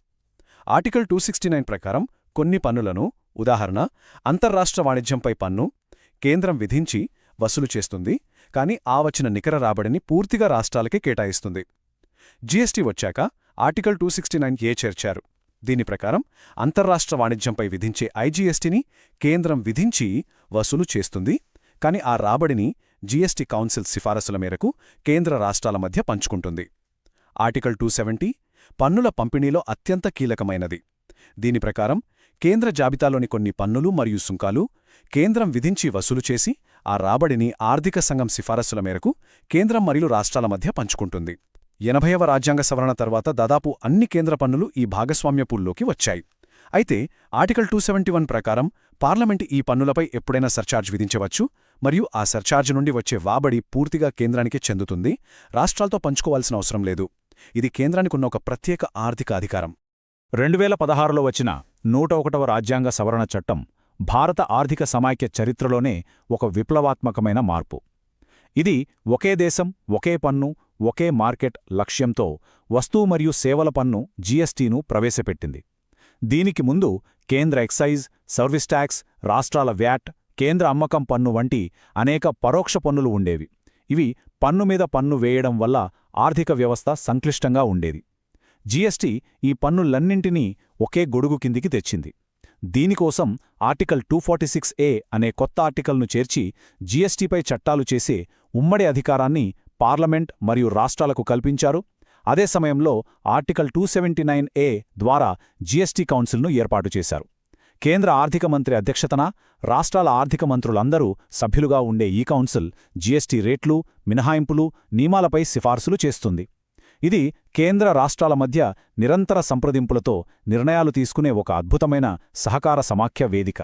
ఆర్టికల్ 269 ప్రకారం కొన్ని పన్నులను, ఉదాహరణ అంతర్రాష్ట్ర వాణిజ్యంపై పన్ను, కేంద్రం విధించి వసూలు చేస్తుంది, కాని ఆ వచ్చిన నికర రాబడిని పూర్తిగా రాష్ట్రాలకే కేటాయిస్తుంది. జీఎస్టీ వచ్చాక ఆర్టికల్ 269A చేర్చారు. దీని ప్రకారం అంతర్రాష్ట్ర వాణిజ్యంపై విధించే ఐజీఎస్టీని కేంద్రం విధించి వసూలు చేస్తుంది, కాని ఆ రాబడిని జీఎస్టీ కౌన్సిల్ సిఫారసుల మేరకు కేంద్ర రాష్ట్రాల మధ్య పంచుకుంటుంది. ఆర్టికల్ 270 పన్నుల పంపిణీలో అత్యంత కీలకమైనది. దీని ప్రకారం కేంద్ర జాబితాలోని కొన్ని పన్నులు మరియు సుంకాలు కేంద్రం విధించి వసూలు చేసి ఆ రాబడిని ఆర్థిక సంఘం సిఫారసుల మేరకు కేంద్రం మరియు రాష్ట్రాల మధ్య పంచుకుంటుంది. 80వ రాజ్యాంగ సవరణ తర్వాత దాదాపు అన్ని కేంద్ర పన్నులు ఈ భాగస్వామ్య పూల్లోకి వచ్చాయి. అయితే ఆర్టికల్ 271 ప్రకారం పార్లమెంటు ఈ పన్నులపై ఎప్పుడైనా సర్చార్జ్ విధించవచ్చు మరియు ఆ సర్చార్జ్ నుండి వచ్చే వాబడి పూర్తిగా కేంద్రానికే చెందుతుంది, రాష్ట్రాలతో పంచుకోవాల్సిన అవసరం లేదు. ఇది కేంద్రానికున్న ఒక ప్రత్యేక ఆర్థిక అధికారం. 2016లో వచ్చిన 101వ రాజ్యాంగ సవరణ చట్టం భారత ఆర్థిక సమాఖ్య చరిత్రలోనే ఒక విప్లవాత్మకమైన మార్పు. ఇది ఒకే దేశం, ఒకే పన్ను, ఒకే మార్కెట్ లక్ష్యంతో వస్తువు మరియు సేవల పన్ను జీఎస్టీను ప్రవేశపెట్టింది. దీనికి ముందు కేంద్ర ఎక్సైజ్, సర్వీస్ ట్యాక్స్, రాష్ట్రాల వ్యాట్, కేంద్ర అమ్మకం పన్ను వంటి అనేక పరోక్ష పన్నులు ఉండేవి. ఇవి పన్ను మీద పన్ను వేయడం వల్ల ఆర్థిక వ్యవస్థ సంక్లిష్టంగా ఉండేది. జీఎస్టీ ఈ పన్నులన్నింటినీ ఒకే గొడుగు కిందికి తెచ్చింది. దీనికోసం ఆర్టికల్ 246A అనే కొత్త ఆర్టికల్ను చేర్చి జీఎస్టీపై చట్టాలు చేసే ఉమ్మడి అధికారాన్ని పార్లమెంట్ మరియు రాష్ట్రాలకు కల్పించారు. అదే సమయంలో ఆర్టికల్ 279A ద్వారా జీఎస్టీ కౌన్సిల్ను ఏర్పాటు చేశారు. కేంద్ర ఆర్థిక మంత్రి అధ్యక్షతన రాష్ట్రాల ఆర్థిక మంత్రులందరూ సభ్యులుగా ఉండే ఈ కౌన్సిల్ జీఎస్టీ రేట్లు, మినహాయింపులు, నియమాలపై సిఫార్సులు చేస్తుంది. ఇది కేంద్ర రాష్ట్రాల మధ్య నిరంతర సంప్రదింపులతో నిర్ణయాలు తీసుకునే ఒక అద్భుతమైన సహకార సమాఖ్య వేదిక.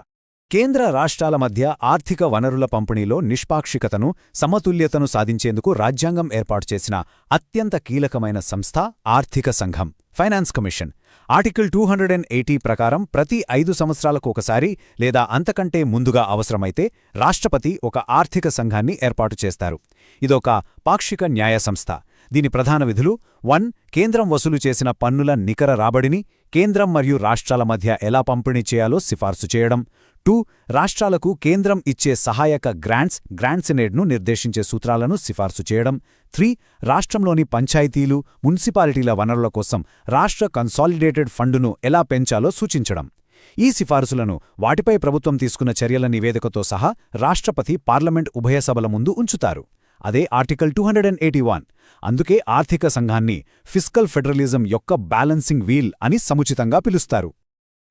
కేంద్ర రాష్ట్రాల మధ్య ఆర్థిక వనరుల పంపిణీలో నిష్పాక్షికతను, సమతుల్యతను సాధించేందుకు రాజ్యాంగం ఏర్పాటు చేసిన అత్యంత కీలకమైన సంస్థ ఆర్థిక సంఘం, ఫైనాన్స్ కమిషన్. ఆర్టికల్ 280 ప్రకారం ప్రతి 5 సంవత్సరాలకు ఒకసారి లేదా అంతకంటే ముందుగా అవసరమైతే రాష్ట్రపతి ఒక ఆర్థిక సంఘాన్ని ఏర్పాటు చేస్తారు. ఇదొక పాక్షిక న్యాయ సంస్థ. దీని ప్రధాన విధులు: 1. కేంద్రం వసూలు చేసిన పన్నుల నికర రాబడిని కేంద్రం మరియు రాష్ట్రాల మధ్య ఎలా పంపిణీ చేయాలో సిఫార్సు చేయడం. 2. రాష్ట్రాలకు కేంద్రం ఇచ్చే సహాయక గ్రాంట్స్-ను నిర్దేశించే సూత్రాలను సిఫార్సు చేయడం. 3. రాష్ట్రంలోని పంచాయతీలు, మున్సిపాలిటీల వనరుల కోసం రాష్ట్ర కన్సాలిడేటెడ్ ఫండును ఎలా పెంచాలో సూచించడం. ఈ సిఫార్సులను, వాటిపై ప్రభుత్వం తీసుకున్న చర్యల నివేదికతో సహా రాష్ట్రపతి పార్లమెంట్ ఉభయ సభల ముందు ఉంచుతారు. అదే ఆర్టికల్ 281. అందుకే ఆర్థిక సంఘాన్ని ఫిస్కల్ ఫెడరలిజం యొక్క బ్యాలెన్సింగ్ వీల్ అని సముచితంగా పిలుస్తారు.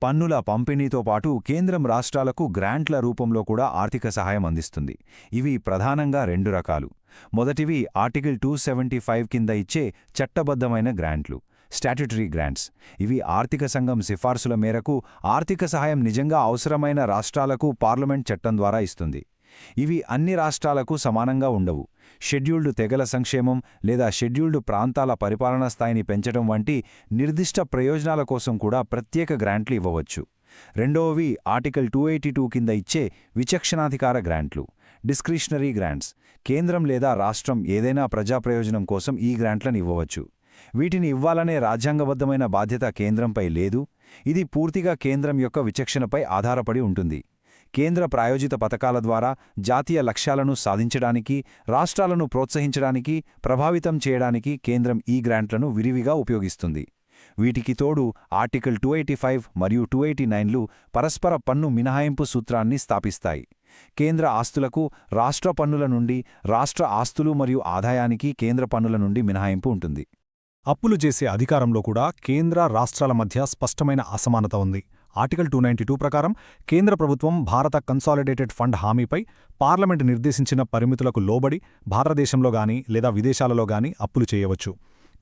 పన్నుల పంపిణీతో పాటు కేంద్రం రాష్ట్రాలకు గ్రాంట్ల రూపంలో కూడా ఆర్థిక సహాయం అందిస్తుంది. ఇవి ప్రధానంగా 2 రకాలు. మొదటివి ఆర్టికల్ 275 కింద ఇచ్చే చట్టబద్ధమైన గ్రాంట్లు, స్టాట్యుటరీ గ్రాంట్స్. ఇవి ఆర్థిక సంఘం సిఫార్సుల మేరకు ఆర్థిక సహాయం నిజంగా అవసరమైన రాష్ట్రాలకు పార్లమెంట్ చట్టం ద్వారా ఇస్తుంది. ఇవి అన్ని రాష్ట్రాలకు సమానంగా ఉండవు. షెడ్యూల్డ్ తెగల సంక్షేమం లేదా షెడ్యూల్డ్ ప్రాంతాల పరిపాలనా స్థాయిని పెంచడం వంటి నిర్దిష్ట ప్రయోజనాల కోసం కూడా ప్రత్యేక గ్రాంట్లు ఇవ్వవచ్చు. రెండవవి ఆర్టికల్ 282 కింద ఇచ్చే విచక్షణాధికార గ్రాంట్లు, డిస్క్రిషనరీ గ్రాంట్స్. కేంద్రం లేదా రాష్ట్రం ఏదైనా ప్రజాప్రయోజనం కోసం ఈ గ్రాంట్లను ఇవ్వవచ్చు. వీటిని ఇవ్వాలనే రాజ్యాంగబద్ధమైన బాధ్యత కేంద్రంపై లేదు. ఇది పూర్తిగా కేంద్రం యొక్క విచక్షణపై ఆధారపడి ఉంటుంది. కేంద్ర ప్రాయోజిత పథకాల ద్వారా జాతీయ లక్ష్యాలను సాధించడానికి, రాష్ట్రాలను ప్రోత్సహించడానికి, ప్రభావితం చేయడానికి కేంద్రం ఈ గ్రాంట్లను విరివిగా ఉపయోగిస్తుంది. వీటికి తోడు ఆర్టికల్ 285 మరియు 289లు పరస్పర పన్ను మినహాయింపు సూత్రాన్ని స్థాపిస్తాయి. కేంద్ర ఆస్తులకు రాష్ట్ర పన్నుల నుండి, రాష్ట్ర ఆస్తులు మరియు ఆదాయానికి కేంద్ర పన్నుల నుండి మినహాయింపు ఉంటుంది. అప్పులు చేసే అధికారంలో కూడా కేంద్ర రాష్ట్రాల మధ్య స్పష్టమైన అసమానత ఉంది. ఆర్టికల్ 292 ప్రకారం కేంద్ర ప్రభుత్వం భారత కన్సాలిడేటెడ్ ఫండ్ హామీపై పార్లమెంటు నిర్దేశించిన పరిమితులకు లోబడి భారతదేశంలో గాని లేదా విదేశాలలో గాని అప్పులు చేయవచ్చు.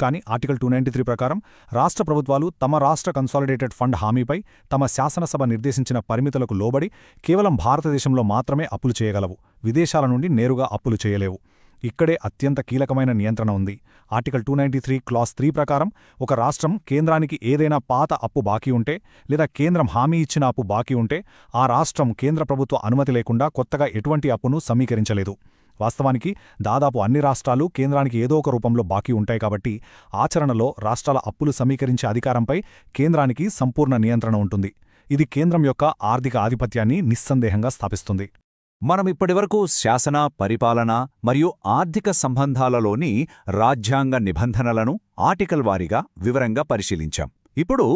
కానీ ఆర్టికల్ 293 ప్రకారం రాష్ట్ర ప్రభుత్వాలు తమ రాష్ట్ర కన్సాలిడేటెడ్ ఫండ్ హామీపై తమ శాసనసభ నిర్దేశించిన పరిమితులకు లోబడి కేవలం భారతదేశంలో మాత్రమే అప్పులు చేయగలవు, విదేశాల నుండి నేరుగా అప్పులు చేయలేవు. ఇక్కడే అత్యంత కీలకమైన నియంత్రణ ఉంది. ఆర్టికల్ 293 క్లాస్ 3 ప్రకారం ఒక రాష్ట్రం కేంద్రానికి ఏదైనా పాత అప్పు బాకీ ఉంటే లేదా కేంద్రం హామీ ఇచ్చిన అప్పు బాకీ ఉంటే ఆ రాష్ట్రం కేంద్ర ప్రభుత్వ అనుమతి లేకుండా కొత్తగా ఎటువంటి అప్పును సమీకరించలేదు. వాస్తవానికి దాదాపు అన్ని రాష్ట్రాలు కేంద్రానికి ఏదో ఒక రూపంలో బాకీ ఉంటాయి కాబట్టి ఆచరణలో రాష్ట్రాల అప్పులు సమీకరించే అధికారంపై కేంద్రానికి సంపూర్ణ నియంత్రణ ఉంటుంది. ఇది కేంద్రం యొక్క ఆర్థిక ఆధిపత్యాన్ని నిస్సందేహంగా స్థాపిస్తుంది. మనమిప్పటివరకు శాసన, పరిపాలన మరియు ఆర్థిక సంబంధాలలోని రాజ్యాంగ నిబంధనలను ఆర్టికల్ వారీగా వివరంగా పరిశీలించాం. ఇప్పుడు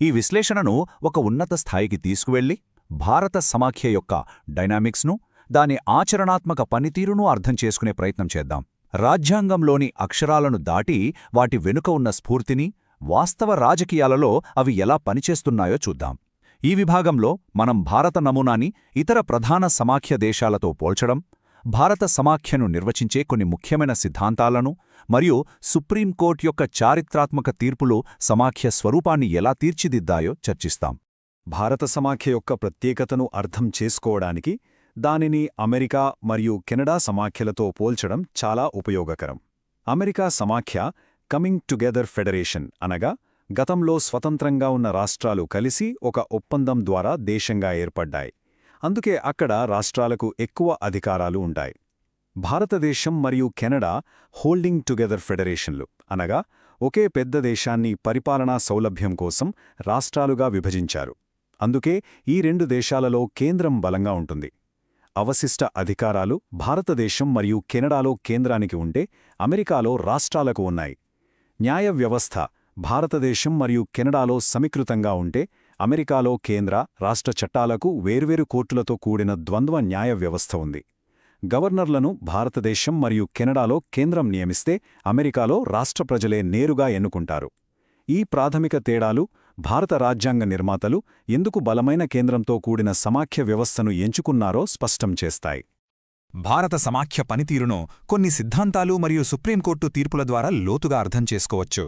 ఈ విశ్లేషణను ఒక ఉన్నత స్థాయికి తీసుకువెళ్లి భారత సమాఖ్య యొక్క డైనామిక్స్ను, దాని ఆచరణాత్మక పనితీరును అర్థం చేసుకునే ప్రయత్నం చేద్దాం. రాజ్యాంగంలోని అక్షరాలను దాటి వాటి వెనుక ఉన్న స్ఫూర్తిని, వాస్తవ రాజకీయాలలో అవి ఎలా పనిచేస్తున్నాయో చూద్దాం. ఈ విభాగంలో మనం భారత నమూనాని ఇతర ప్రధాన సమాఖ్య దేశాలతో పోల్చడం, భారత సమాఖ్యను నిర్వచించే కొన్ని ముఖ్యమైన సిద్ధాంతాలను మరియు సుప్రీంకోర్టు యొక్క చారిత్రాత్మక తీర్పులు సమాఖ్య స్వరూపాన్ని ఎలా తీర్చిదిద్దాయో చర్చిస్తాం. భారత సమాఖ్య యొక్క ప్రత్యేకతను అర్థం చేసుకోవడానికి దానిని అమెరికా మరియు కెనడా సమాఖ్యలతో పోల్చడం చాలా ఉపయోగకరం. అమెరికా సమాఖ్య కమింగ్ టుగెదర్ ఫెడరేషన్ అనగా గతంలో స్వతంత్రంగా ఉన్న రాష్ట్రాలు కలిసి ఒక ఒప్పందం ద్వారా దేశంగా ఏర్పడ్డాయి. అందుకే అక్కడ రాష్ట్రాలకు ఎక్కువ అధికారాలు ఉంటాయి. భారతదేశం మరియు కెనడా హోల్డింగ్ టుగెదర్ ఫెడరేషన్లు అనగా ఒకే పెద్ద దేశాన్ని పరిపాలనా సౌలభ్యం కోసం రాష్ట్రాలుగా విభజించారు. అందుకే ఈ రెండు దేశాలలో కేంద్రం బలంగా ఉంటుంది. అవశిష్ట అధికారాలు భారతదేశం మరియు కెనడాలో కేంద్రానికి ఉంటే అమెరికాలో రాష్ట్రాలకు ఉన్నాయి. న్యాయ వ్యవస్థ భారతదేశం మరియు కెనడాలో సమీకృతంగా ఉంటే అమెరికాలో కేంద్ర, రాష్ట్ర చట్టాలకు వేర్వేరు కోర్టులతో కూడిన ద్వంద్వ న్యాయ వ్యవస్థ ఉంది. గవర్నర్లను భారతదేశం మరియు కెనడాలో కేంద్రం నియమిస్తే అమెరికాలో రాష్ట్ర ప్రజలే నేరుగా ఎన్నుకుంటారు. ఈ ప్రాథమిక తేడాలు భారత రాజ్యాంగ నిర్మాతలు ఎందుకు బలమైన కేంద్రంతో కూడిన సమాఖ్య వ్యవస్థను ఎంచుకున్నారో స్పష్టం చేస్తాయి. భారత సమాఖ్య పనితీరును కొన్ని సిద్ధాంతాలు మరియు సుప్రీంకోర్టు తీర్పుల ద్వారా లోతుగా అర్థం చేసుకోవచ్చు.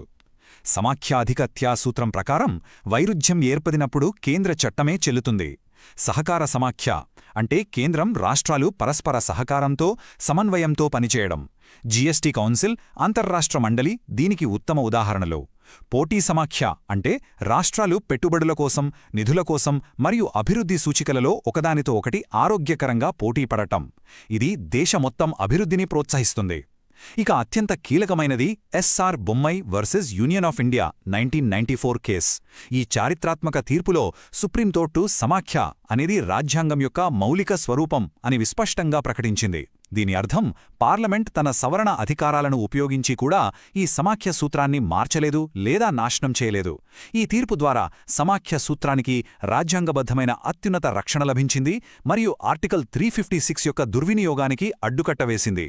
సమాఖ్యాధిపత్య సూత్రం ప్రకారం వైరుధ్యం ఏర్పడినప్పుడు కేంద్ర చట్టమే చెల్లుతుంది. సహకార సమాఖ్య అంటే కేంద్రం, రాష్ట్రాలు పరస్పర సహకారంతో, సమన్వయంతో పనిచేయడం. జీఎస్టీ కౌన్సిల్, అంతర్రాష్ట్ర మండలి దీనికి ఉత్తమ ఉదాహరణలు. పోటీ సమాఖ్య అంటే రాష్ట్రాలు పెట్టుబడుల కోసం, నిధుల కోసం మరియు అభివృద్ధి సూచికలలో ఒకదానితో ఒకటి ఆరోగ్యకరంగా పోటీపడటం. ఇది దేశ మొత్తం అభివృద్ధిని ప్రోత్సహిస్తుంది. ఇక అత్యంత కీలకమైనది S R Bommai versus union of India 1994 case. ఈ చారిత్రాత్మక తీర్పులో సుప్రీంకోర్టు సమాఖ్య అనేది రాజ్యాంగం యొక్క మౌలిక స్వరూపం అని విస్పష్టంగా ప్రకటించింది. దీని అర్థం పార్లమెంట్ తన సవరణ అధికారాలను ఉపయోగించి కూడా ఈ సమాఖ్య సూత్రాన్ని మార్చలేదు లేదా నాశనం చేయలేదు. ఈ తీర్పు ద్వారా సమాఖ్య సూత్రానికి రాజ్యాంగబద్ధమైన అత్యున్నత రక్షణ లభించింది మరియు ఆర్టికల్ 356 యొక్క దుర్వినియోగానికి అడ్డుకట్ట వేసింది.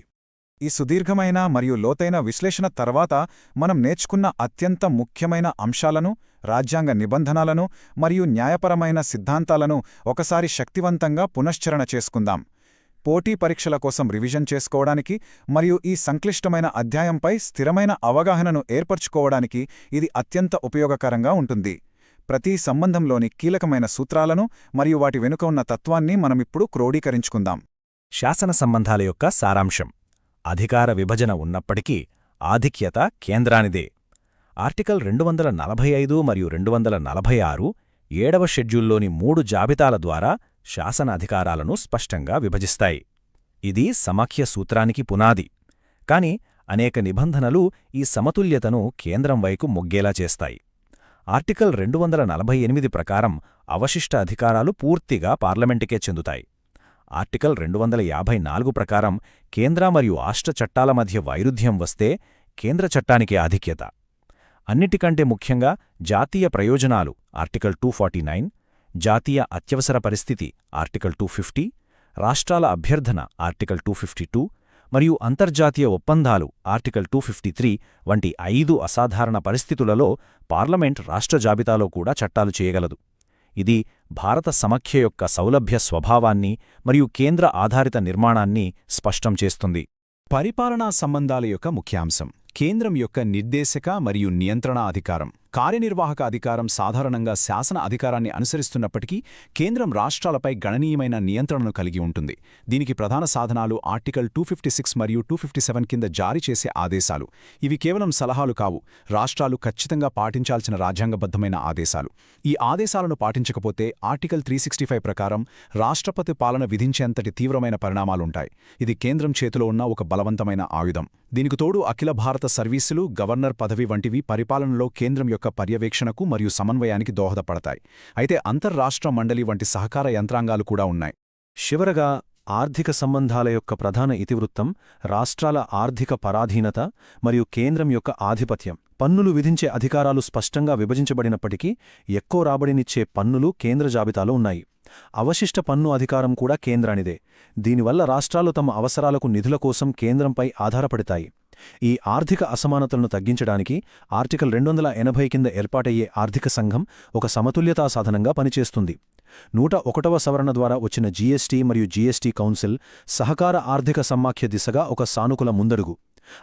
ఈ సుదీర్ఘమైన మరియు లోతైన విశ్లేషణ తర్వాత మనం నేర్చుకున్న అత్యంత ముఖ్యమైన అంశాలను, రాజ్యాంగ నిబంధనలను మరియు న్యాయపరమైన సిద్ధాంతాలను ఒకసారి శక్తివంతంగా పునశ్చరణ చేసుకుందాం. పోటీ పరీక్షల కోసం రివిజన్ చేసుకోవడానికి మరియు ఈ సంక్లిష్టమైన అధ్యాయంపై స్థిరమైన అవగాహనను ఏర్పరచుకోవడానికి ఇది అత్యంత ఉపయోగకరంగా ఉంటుంది. ప్రతి సంబంధంలోని కీలకమైన సూత్రాలను మరియు వాటి వెనుక ఉన్న తత్వాన్ని మనమిప్పుడు క్రోడీకరించుకుందాం. శాసన సంబంధాల యొక్క సారాంశం. అధికార విభజన ఉన్నప్పటికీ ఆధిక్యత కేంద్రానిదే. ఆర్టికల్ 245 మరియు 246 7వ షెడ్యూల్లోని 3 జాబితాల ద్వారా శాసన అధికారాలను స్పష్టంగా విభజిస్తాయి. ఇది సమాఖ్య సూత్రానికి పునాది. కాని అనేక నిబంధనలు ఈ సమతుల్యతను కేంద్రం వైపు మొగ్గేలా చేస్తాయి. ఆర్టికల్ 248 ప్రకారం అవశిష్ట అధికారాలు పూర్తిగా పార్లమెంటుకే చెందుతాయి. ఆర్టికల్ 254 ప్రకారం కేంద్ర మరియు రాష్ట్ర చట్టాల మధ్య వైరుధ్యం వస్తే కేంద్ర చట్టానికి ఆధిక్యత. అన్నిటికంటే ముఖ్యంగా జాతీయ ప్రయోజనాలు ఆర్టికల్ 249, జాతీయ అత్యవసర పరిస్థితి ఆర్టికల్ 250, రాష్ట్రాల అభ్యర్థన ఆర్టికల్ 252 మరియు అంతర్జాతీయ ఒప్పందాలు ఆర్టికల్ 253 వంటి 5 అసాధారణ పరిస్థితులలో పార్లమెంట్ రాష్ట్ర జాబితాలో కూడా చట్టాలు చేయగలదు. ఇది భారత సమాఖ్య యొక్క సౌలభ్య స్వభావాన్ని మరియు కేంద్ర ఆధారిత నిర్మాణాన్ని స్పష్టం చేస్తుంది. పరిపాలనా సంబంధాల యొక్క ముఖ్యాంశం. కేంద్రం యొక్క నిర్దేశక మరియు నియంత్రణ అధికారం. కార్యనిర్వాహక అధికారం సాధారణంగా శాసన అధికారాన్ని అనుసరిస్తున్నప్పటికీ కేంద్రం రాష్ట్రాలపై గణనీయమైన నియంత్రణను కలిగి ఉంటుంది. దీనికి ప్రధాన సాధనాలు ఆర్టికల్ 256 మరియు 257 కింద జారీ చేసే ఆదేశాలు. ఇవి కేవలం సలహాలు కావు, రాష్ట్రాలు ఖచ్చితంగా పాటించాల్సిన రాజ్యాంగబద్ధమైన ఆదేశాలు. ఈ ఆదేశాలను పాటించకపోతే ఆర్టికల్ 365 ప్రకారం రాష్ట్రపతి పాలన విధించేంతటి తీవ్రమైన పరిణామాలుంటాయి. ఇది కేంద్రం చేతిలో ఉన్న ఒక బలవంతమైన ఆయుధం. దీనికి తోడు అఖిల భారత సర్వీసులు, గవర్నర్ పదవి వంటివి పరిపాలనలో కేంద్రం యొక్క పర్యవేక్షణకు మరియు సమన్వయానికి దోహదపడతాయి. అయితే అంతర్రాష్ట్ర మండలి వంటి సహకార యంత్రాంగాలు కూడా ఉన్నాయి. చివరగా ఆర్థిక సంబంధాల యొక్క ప్రధాన ఇతివృత్తం రాష్ట్రాల ఆర్థిక పరాధీనత మరియు కేంద్రం యొక్క ఆధిపత్యం. పన్నులు విధించే అధికారాలు స్పష్టంగా విభజించబడినప్పటికీ ఎక్కువ రాబడినిచ్చే పన్నులు కేంద్ర జాబితాలో ఉన్నాయి. అవశిష్ట పన్ను అధికారం కూడా కేంద్రానిదే. దీనివల్ల రాష్ట్రాలు తమ అవసరాలకు నిధుల కోసం కేంద్రంపై ఆధారపడతాయి. ఈ ఆర్థిక అసమానతలను తగ్గించడానికి ఆర్టికల్ 280 కింద ఏర్పాటయ్యే ఆర్థిక సంఘం ఒక సమతుల్యతా సాధనంగా పనిచేస్తుంది. 101వ సవరణ ద్వారా వచ్చిన జీఎస్టీ మరియు జీఎస్టీ కౌన్సిల్ సహకార ఆర్థిక సమాఖ్య దిశగా ఒక సానుకూల ముందడుగు.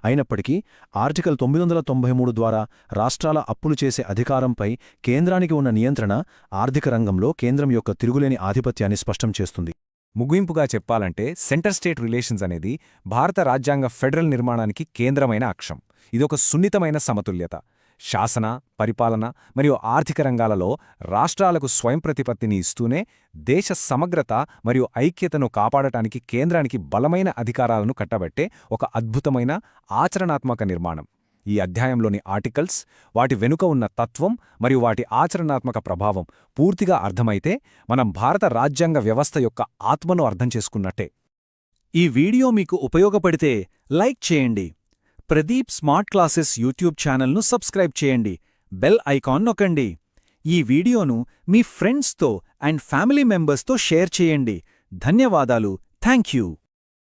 అయినప్పటికీ ఆర్టికల్ 993 ద్వారా రాష్ట్రాల అప్పులు చేసే అధికారంపై కేంద్రానికి ఉన్న నియంత్రణ ఆర్థిక రంగంలో కేంద్రం యొక్క తిరుగులేని ఆధిపత్యాన్ని స్పష్టం చేస్తుంది. ముగింపుగా చెప్పాలంటే సెంటర్ స్టేట్ రిలేషన్స్ అనేది భారత రాజ్యాంగ ఫెడరల్ నిర్మాణానికి కేంద్రమైన అక్షం. ఇదొక సున్నితమైన సమతుల్యత. శాసన, పరిపాలన మరియు ఆర్థిక రంగాలలో రాష్ట్రాలకు స్వయంప్రతిపత్తిని ఇస్తూనే దేశ సమగ్రత మరియు ఐక్యతను కాపాడటానికి కేంద్రానికి బలమైన అధికారాలను కట్టబట్టే ఒక అద్భుతమైన ఆచరణాత్మక నిర్మాణం. ఈ అధ్యాయంలోని ఆర్టికల్స్, వాటి వెనుక ఉన్న తత్వం మరియు వాటి ఆచరణాత్మక ప్రభావం పూర్తిగా అర్థమైతే మనం భారత రాజ్యాంగ వ్యవస్థ యొక్క ఆత్మను అర్థం చేసుకున్నట్టే. ఈ వీడియో మీకు ఉపయోగపడితే లైక్ చేయండి. ప్రదీప్ స్మార్ట్ క్లాసెస్ యూట్యూబ్ ఛానల్ను సబ్స్క్రైబ్ చేయండి. బెల్ ఐకాన్ నొక్కండి. ఈ వీడియోను మీ ఫ్రెండ్స్తో అండ్ ఫ్యామిలీ మెంబర్స్తో షేర్ చేయండి. ధన్యవాదాలు. Thank you.